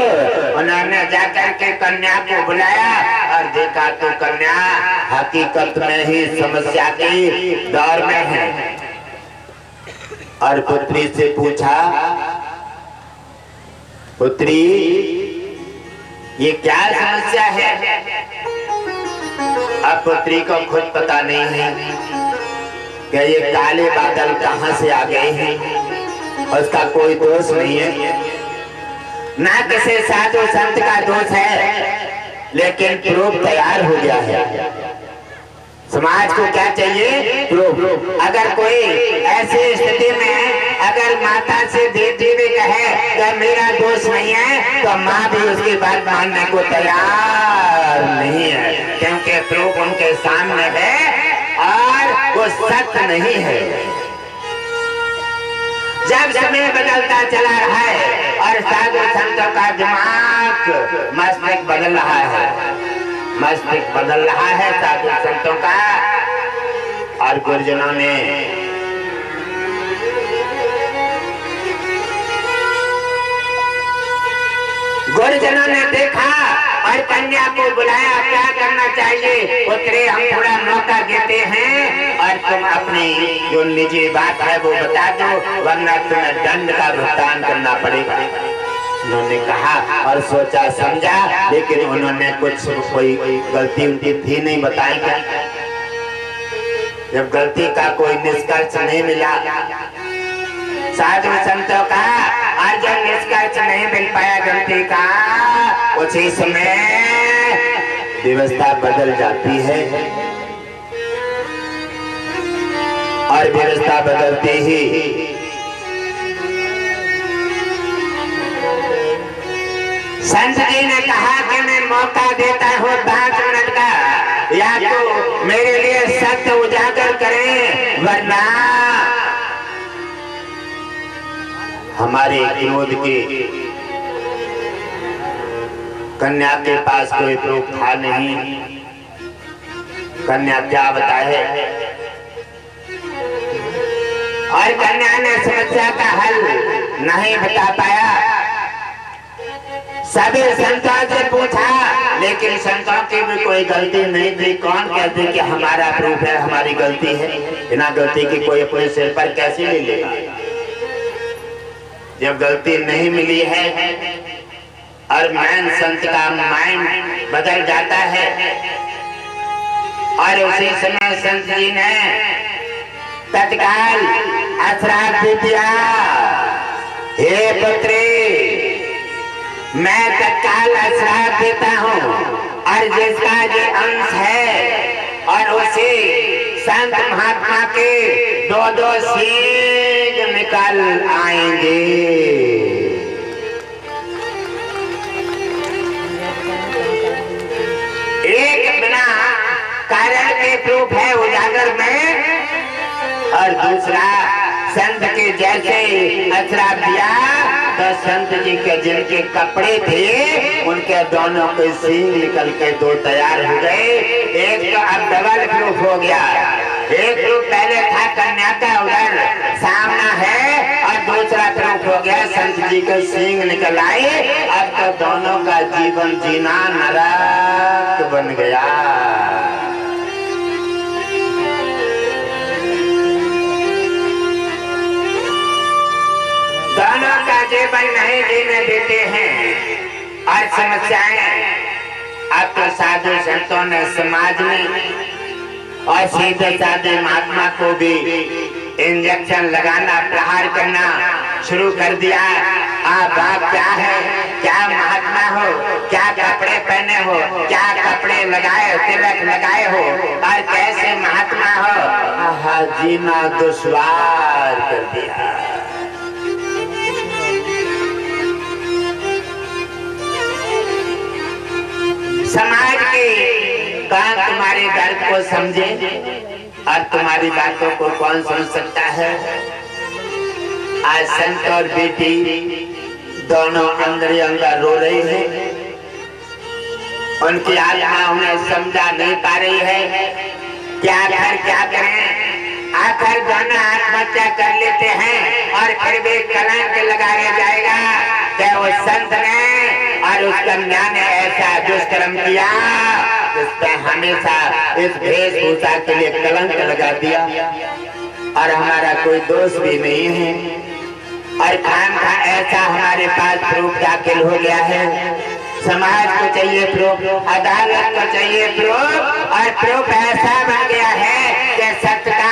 [SPEAKER 1] उन्होंने जाकर के कन्या को बुलाया और देखा तो कन्या हकीकत में ही समस्या की दौर में है। और पुत्री से पूछा, पुत्री ये क्या समस्या है? अब पुत्री को खुद पता नहीं है कि ये काले बादल कहां से आ गए हैं। उसका कोई दोष नहीं है, ना किसी साधु संत का दोष है, लेकिन प्रूफ तैयार हो गया है। समाज को क्या चाहिए? प्रूफ। अगर कोई ऐसी स्थिति में अगर माता से बेटी भी कहे कि मेरा दोष नहीं है, तो माँ भी उसकी बात मानने को तैयार नहीं है, क्योंकि प्रूफ उनके सामने है और वो सत्य नहीं है। जब समय बदलता चला रहा है और साधु संतों का दिमाग मस्तिष्क बदल रहा है, मस्तिष्क बदल रहा है साधु संतों का, और गुरुजनों ने देखा और कन्या को बुलाया। क्या करना चाहिए? पुत्री हम थोड़ा मौका देते हैं और तुम अपनी जो निजी बात है वो बता दो, वरना तुम्हें दंड का भुगतान करना पड़ेगा। उन्होंने कहा और सोचा समझा, लेकिन उन्होंने कुछ कोई गलती उनकी थी नहीं बताई। क्या जब गलती का कोई निष्कर्ष नहीं मिला साधु संतों का, और जब निष्कर्ष नहीं मिल पाया गलती का, उसी समय व्यवस्था बदल जाती है। और व्यवस्था बदलते ही संत जी ने कहा कि मैं मौका देता हूँ 5 मिनट का, या तो मेरे लिए सत्य उजागर करें, वरना हमारे विरोध की कन्या के पास कोई प्रूफ था नहीं। कन्या क्या बताए? और कन्या ने समस्या का हल नहीं बता पाया। सभी संतों से पूछा, लेकिन संतों की भी कोई गलती नहीं थी। कौन कहते कि हमारा प्रूफ है, हमारी गलती है? बिना गलती की कोई अपने सिर पर कैसे ले लेगा? जब गलती नहीं मिली है और मैन संत का माइंड बदल जाता है, और उसी समय संत जी ने तत्काल आश्राप दे दिया। हे पुत्री, मैं तत्काल आश्राप देता हूँ, और जिसका ये अंश है और उसी संत महात्मा के 2-2 सींग निकल आएंगे। एक बिना कारण के प्रूफ है उजागर में, और दूसरा संत के जैसे अश्राप दिया तो संत जी के जिनके कपड़े थे उनके दोनों के सींग निकल के 2 तैयार हो गए। एक तो अब डबल प्रूफ हो गया। एक प्रूफ पहले था कन्या का उधर सामना है, और दूसरा प्रूफ हो गया संत जी के सींग निकल आए। अब तो दोनों का जीवन जीना नरक बन गया। दोनों का जीवन नहीं जीने देते हैं और समस्याएं। अब तो साधु संतों ने समाज में और सीधे साधे महात्मा को भी इंजेक्शन लगाना, प्रहार करना शुरू कर दिया। आप क्या है, क्या महात्मा हो, क्या कपड़े पहने हो, क्या कपड़े लगाए, तिलक लगाए हो, और कैसे महात्मा हो, जीना दुश्वार कर दिया। समाज के कौन तुम्हारे दर्द को समझे और तुम्हारी बातों को कौन समझ सकता है? आज संत और बेटी दोनों अंदर ही अंदर रो रही है। उनकी आत्मा उन्हें समझा नहीं पा रही है। क्या घर क्या करें? आखिर दोनों आत्महत्या कर लेते हैं और फिर भी कलंक लगाया जाएगा कि उस संत ने और उस कन्या ने ऐसा दुष्कर्म किया जिसने हमेशा इस वेशभूषा के लिए कलंक लगा दिया और हमारा कोई दोष भी नहीं है और काम का ऐसा हमारे पास प्रूफ दाखिल हो गया है। समाज को चाहिए प्रूफ, अदालत को चाहिए प्रूफ और प्रूफ ऐसा बन गया है कि सत्य का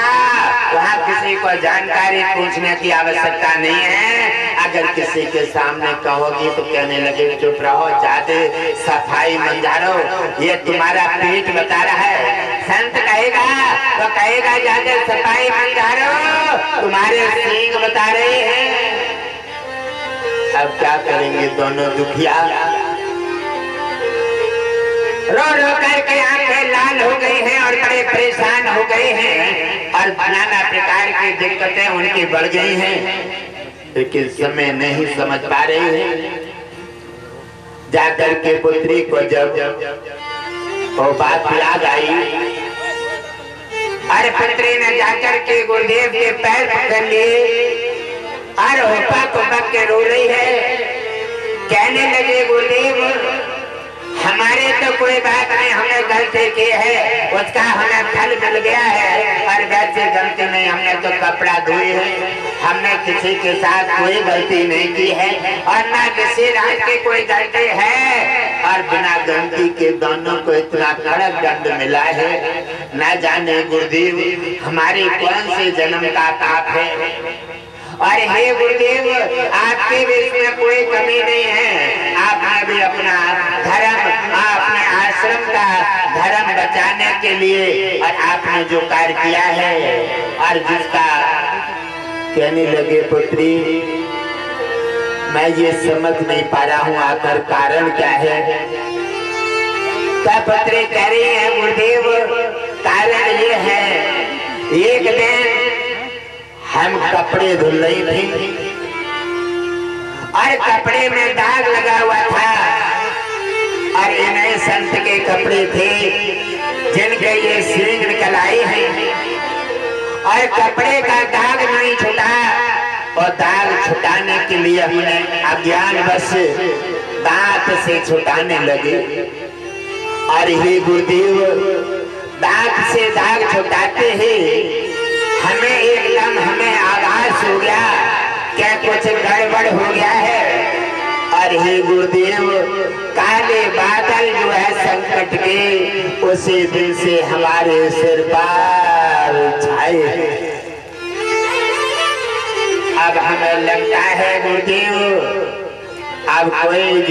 [SPEAKER 1] वहाँ किसी को जानकारी पूछने की आवश्यकता नहीं है। अगर किसी के सामने कहोगी तो कहने लगे चुप रहो, जाते सफाई मंजारो, ये तुम्हारा पीठ बता रहा है। संत कहेगा तो कहेगा जाते सफाई मंजारो, तुम्हारे सींग बता रहे हैं। अब क्या करेंगे दोनों दुखिया, रो रो करके आंखें लाल हो गई हैं और बड़े परेशान हो गए हैं और नाना प्रकार की दिक्कतें उनकी बढ़ गई हैं, लेकिन समय नहीं समझ पा रहे हैं। जाकर के पुत्री को जब वो बात याद आई और पुत्री ने जाकर के गुरुदेव के पैर पकड़ लिए और होपा को पक के रो रही है। कहने लगे गुरुदेव हमारे तो कोई बात नहीं, हमने गलती की है, उसका हमें फल मिल गया है और वैसे गलती नहीं, हमने तो कपड़ा धोई है, हमने किसी के साथ कोई गलती नहीं की है और ना किसी रात की कोई गलती है और बिना गलती के दोनों को इतना कड़क दंड मिला है। न जाने गुरुदेव हमारी कौन से जन्म का पाप है और हे गुरुदेव आपके भी इसमें कोई कमी नहीं है। आपने भी अपना धर्म, अपने आश्रम का धर्म बचाने के लिए और आपने जो कार्य किया है और जिसका कहने लगे पुत्री मैं ये समझ नहीं पा रहा हूँ आखिर कारण क्या है। क्या पुत्री कह रही है गुरुदेव कारण ये है, एक दिन हम कपड़े धुल रही थी और कपड़े में दाग लगा हुआ था और इन्हें संत के कपड़े थे जिनके ये सींग निकल आई है और कपड़े का दाग नहीं छूटा और दाग छुटाने के लिए हमने अज्ञान बस दांत से छुटाने लगे और हे गुरुदेव दांत से दाग छुटाते ही हमें एकदम हमें आभास हो गया क्या कुछ गड़बड़ हो गया है और हे गुरुदेव काले बादल जो है संकट के उसी दिन से हमारे सिर पर छाए। अब हमें लगता है गुरुदेव अब कोई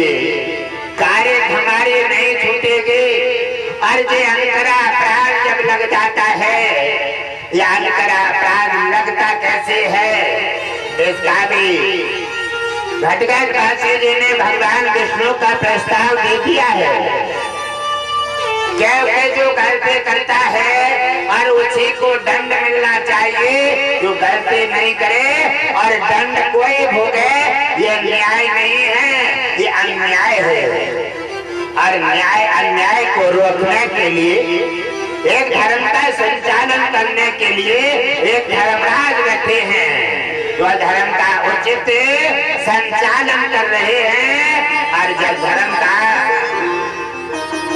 [SPEAKER 1] कार्य हमारे नहीं छूटेगे और जो अंतरा अपराध जब लग जाता है या अंतरा अपराध लगता कैसे है इसका भी घटघट काशी जी ने भगवान विष्णु का प्रस्ताव दे दिया है। क्योंकि जो गलती करता है और उसी को दंड मिलना चाहिए, जो गलती नहीं करे और दंड कोई भोगे ये न्याय नहीं है, ये अन्याय है। और न्याय अन्याय को रोकने के लिए एक धर्म का संचालन करने के लिए एक धर्मराज बैठे हैं जो धर्म का उचित संचालन कर रहे हैं और जब धर्म का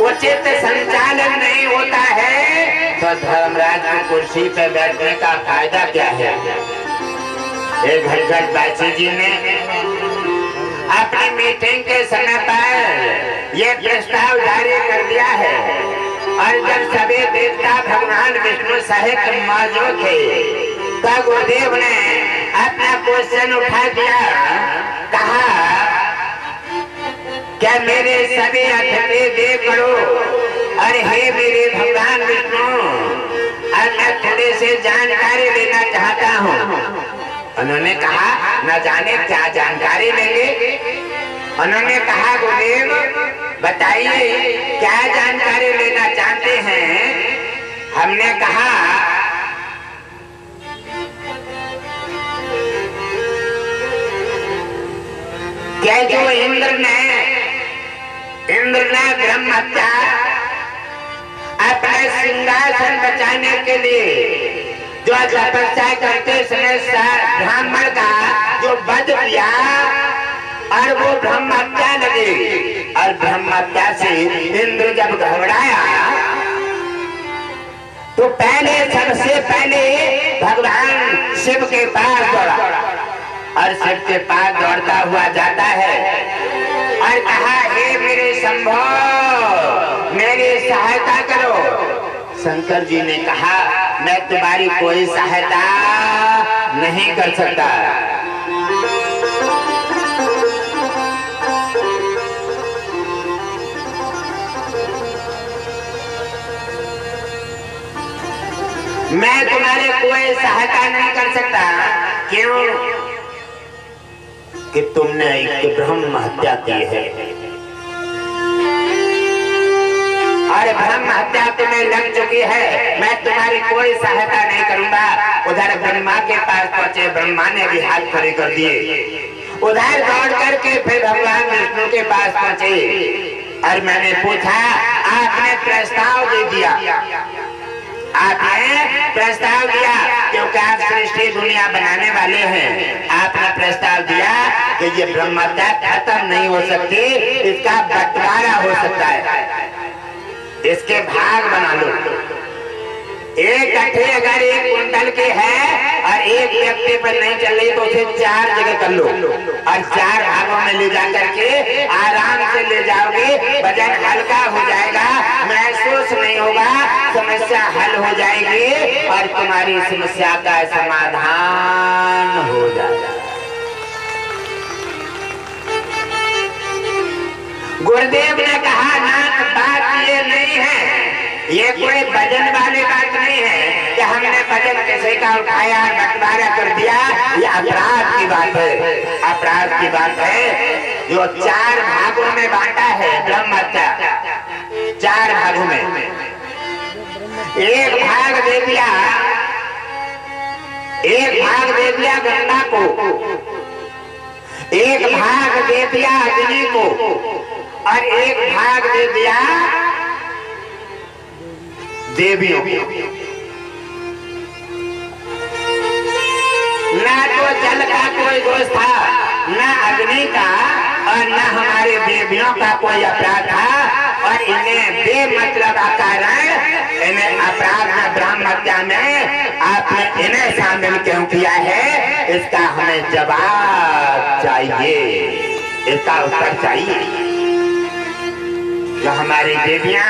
[SPEAKER 1] उचित संचालन नहीं होता है तो धर्मराज की कुर्सी पर बैठने का फायदा क्या है। एक घटघट बासी जी ने अपनी मीटिंग के समय पर यह प्रस्ताव जारी कर दिया है और जब सभी देवता भगवान विष्णु सहित मौजूद थे तो गुरुदेव ने अपना क्वेश्चन उठा दिया, कहा क्या मेरे सभी अतिथि देव करो और हे मेरे भगवान विष्णु और मैं थोड़े से जानकारी लेना चाहता हूँ। उन्होंने कहा न जाने क्या जानकारी लेंगे। उन्होंने कहा गुरुदेव बताइए क्या जानकारी लेना चाहते हैं। हमने कहा क्या जो इंद्र ने ब्रह्म हत्या अपने सिंहासन बचाने के लिए जो तपस्या करते समय ब्राह्मण का जो वध किया और वो ब्रह्म हत्या लगी, और ब्रह्म हत्या से इंद्र जब घबराया तो पहले सबसे पहले भगवान शिव के पास दौड़ा, और शिव के पास दौड़ता हुआ जाता है और कहा, हे मेरे शंभो, मेरी सहायता करो। शंकर जी ने कहा, मैं तुम्हारी कोई सहायता नहीं कर सकता। मैं तुम्हारे कोई सहायता नहीं कर सकता। क्यों? कि तुमने एक ब्रह्म हत्या की है, और ब्रह्म हत्या तुम्हें लग चुकी है। मैं तुम्हारी कोई सहायता नहीं करूंगा। उधर ब्रह्मा के पास पहुंचे, ब्रह्मा ने भी हाथ खड़े कर दिए। उधर दौड़ करके फिर भगवान विष्णु के पास पहुंचे, और मैंने पूछा, आपने प्रस्ताव दे दिया, आपने प्रस्ताव दिया, क्योंकि आप सृष्टि दुनिया बनाने वाले हैं। आपने प्रस्ताव दिया कि ये ब्रह्म हत्या खत्म नहीं हो सकती, इसका बंटवारा हो सकता है, इसके भाग बना लो। एक कट्ठे अगर एक कुंटल की है और एक व्यक्ति पर नहीं चल रही तो उसे 4 जगह कर लो, और 4 भागों में ले जा करके आराम से ले जाओगे, वजन हल्का हो जाएगा, महसूस नहीं होगा, समस्या हल हो जाएगी और तुम्हारी समस्या का समाधान हो जाएगा। गुरुदेव ने कहा, ना बात ये नहीं है, ये कोई वजन वाली बात नहीं है कि हमने वजन किसी का उठाया और बंटवारा कर दिया। ये अपराध की बात है, अपराध की बात है। जो 4 भागों में बांटा है ब्रह्म हत्या, 4 भागों में, एक भाग दे दिया, एक भाग दे दिया गंगा को, एक भाग दे दिया अग्नि को, और एक भाग दे दिया देवियों को। ना तो जल का कोई दोष था, ना अग्नि का, और ना हमारे देवियों का कोई अपराध था, और इन्हें बेमतलब कारण इन्हें अपराध में ब्रह्म हत्या में आपने इन्हें शामिल क्यों किया है? इसका हमें जवाब चाहिए, इसका उत्तर चाहिए। जो हमारी देवियां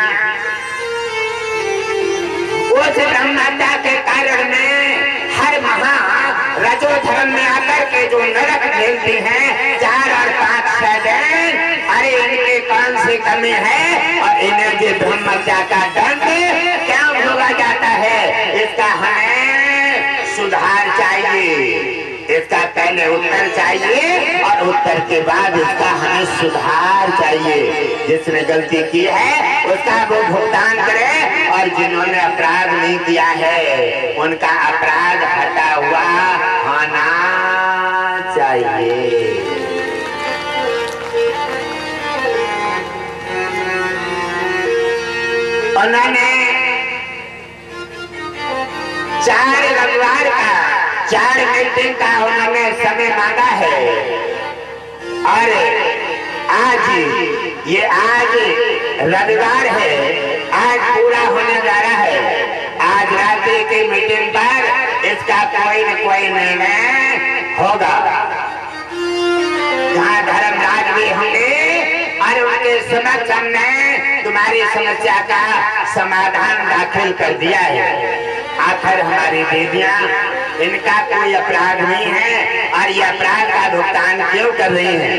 [SPEAKER 1] उस ब्रह्म हत्या के कारण में हर महा रजो धर्म में आकर के जो नरक झेलती हैं, 4 और 5 दिन, अरे इनके कौन सी कमी है और इन्हें जो ब्रह्म हत्या का दंड क्या भोगा जाता है? इसका हमें सुधार चाहिए, इसका पहले उत्तर चाहिए और उत्तर के बाद इसका हमें सुधार चाहिए। जिसने गलती की है उसका वो भुगतान करे, और जिन्होंने अपराध नहीं किया है उनका अपराध हटा हुआ होना चाहिए। उन्होंने 4 रविवार का 4 मीटिंग का उन्होंने समय मांगा है, और आज रविवार है, आज पूरा होने जा रहा है। आज रात्रि की मीटिंग पर इसका कोई न कोई निर्णय होगा, जहाँ धर्मराज भी होंगे और उनके समक्ष हमने तुम्हारी समस्या का समाधान दाखिल कर दिया है। आखिर हमारी देवियां, इनका कोई अपराध नहीं है और ये अपराध का भुगतान क्यों कर रही हैं?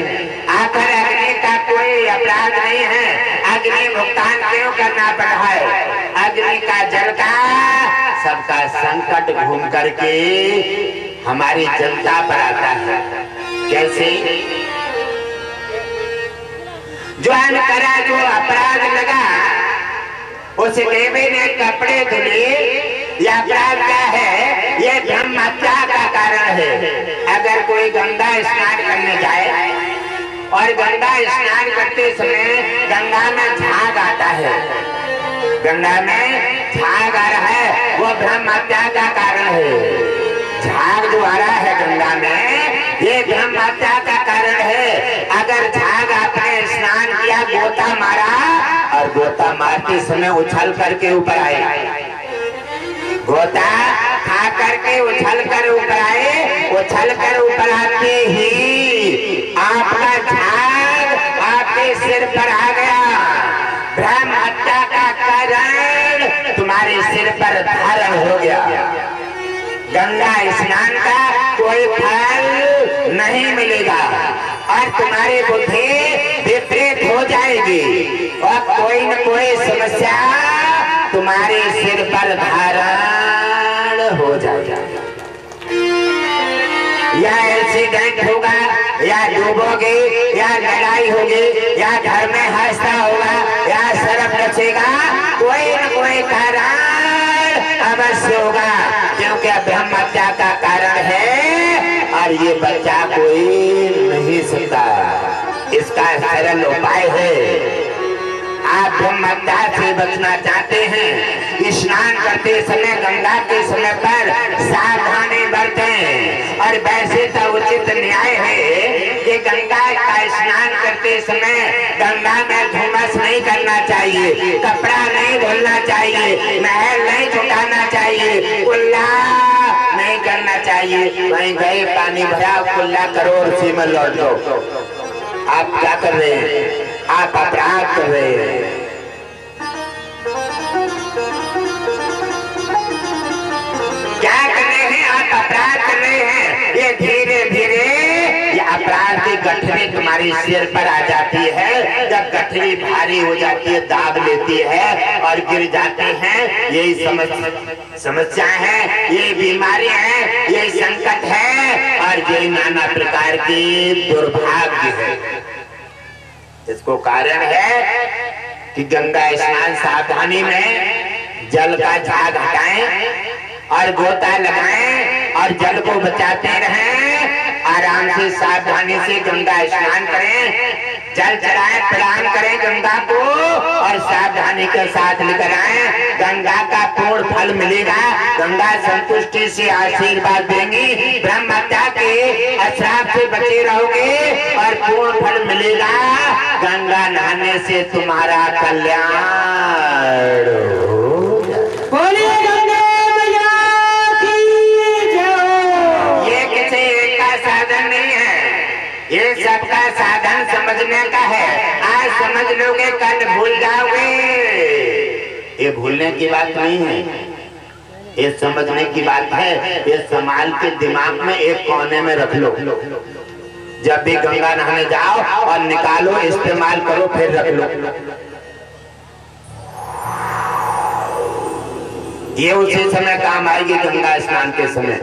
[SPEAKER 1] आखिर अग्नि का कोई अपराध नहीं है, अग्नि भुगतान क्यों करना पड़ रहा है? अग्नि का जल का सबका संकट घूम करके हमारी जनता पर आता है। कैसे? जो अनकरा जो अपराध लगा उस देवी ने कपड़े धुले, यह अपराध क्या है? यह ब्रह्म हत्या का कारण है। अगर कोई गंगा स्नान करने जाए और गंगा स्नान करते समय गंगा में झाग आता है, गंगा में झाग आ रहा है, वो ब्रह्म हत्या का कारण है। झाग जो आ रहा है गंगा में, ये ब्रह्म हत्या का कारण है। अगर झाग आपने स्नान किया, गोता मारा, और गोता मारते समय उछल करके ऊपर आए, गोता खा करके उछल कर ऊपर आए, उछल कर ऊपर आते ही आपका झाग आपके सिर पर आ गया। ब्रह्म हत्या का कारण तुम्हारे सिर पर धारण हो गया। गंगा स्नान का कोई फल नहीं मिलेगा और तुम्हारी बुद्धि विपरीत हो जाएगी और कोई न कोई समस्या तुम्हारे सिर पर धारण हो जाएगा। या एक्सीडेंट होगा, या डूबोगे, या लड़ाई होगी, या घर में हादसा होगा, या सर्प बचेगा, कोई न कोई कारण अवश्य होगा, क्योंकि ब्रह्म हत्या का कारण है और ये बच्चा कोई नहीं सकता। इसका सरल उपाय है, आप ब्रह्म हत्या से बचना चाहते हैं, स्नान करते समय गंगा के समय पर सावधानी बरतें। और वैसे तो उचित न्याय है कि गंगा का स्नान करते समय गंगा में धुमस नहीं करना चाहिए, कपड़ा नहीं धुलना चाहिए, महल नहीं छुटाना चाहिए, कुल्ला नहीं करना चाहिए। वहीं गए पानी भरा, कुल्ला करो और उसी में लौट दो। आप क्या कर रहे हैं? आप अपराध कर रहे हैं। क्या कर रहे हैं? आप अपराध कर रहे हैं। ये धीरे धीरे ये अपराध की गठरी तुम्हारी सिर पर आ जाती है। जब गठरी भारी हो जाती है, दाब लेती है और गिर जाती है। यही समस्या है, ये बीमारी है, ये संकट है और ये नाना प्रकार की दुर्भाग्य है। इसको कारण है कि गंगा स्नान सावधानी में जल का झाग हटाएं और गोता लगाएं और जल को बचाते रहें। आराम से सावधानी से गंगा स्नान करें, जल चढ़ाएं, प्रणाम करें गंगा को और सावधानी के साथ लेकर आए। गंगा का पूर्ण फल मिलेगा। गंगा संतुष्टि से आशीर्वाद देंगी, ब्रह्म हत्या के अश्राप से बचे रहोगे और पूर्ण फल मिलेगा। गंगा नहाने से तुम्हारा कल्याण
[SPEAKER 2] बोलिए गंगा मैया की जय।
[SPEAKER 1] ये किसी एक का साधन नहीं है, ये सबका साधन समझने का है। आज समझ लोगे, कल भूल जाओगे। ये भूलने की बात नहीं है, ये समझने की बात है। ये संभाल के दिमाग में एक कोने में रख लो। जब भी गंगा नहाने जाओ और निकालो, इस्तेमाल करो, फिर रख लो। ये उसी समय काम आएगी, गंगा स्नान के समय।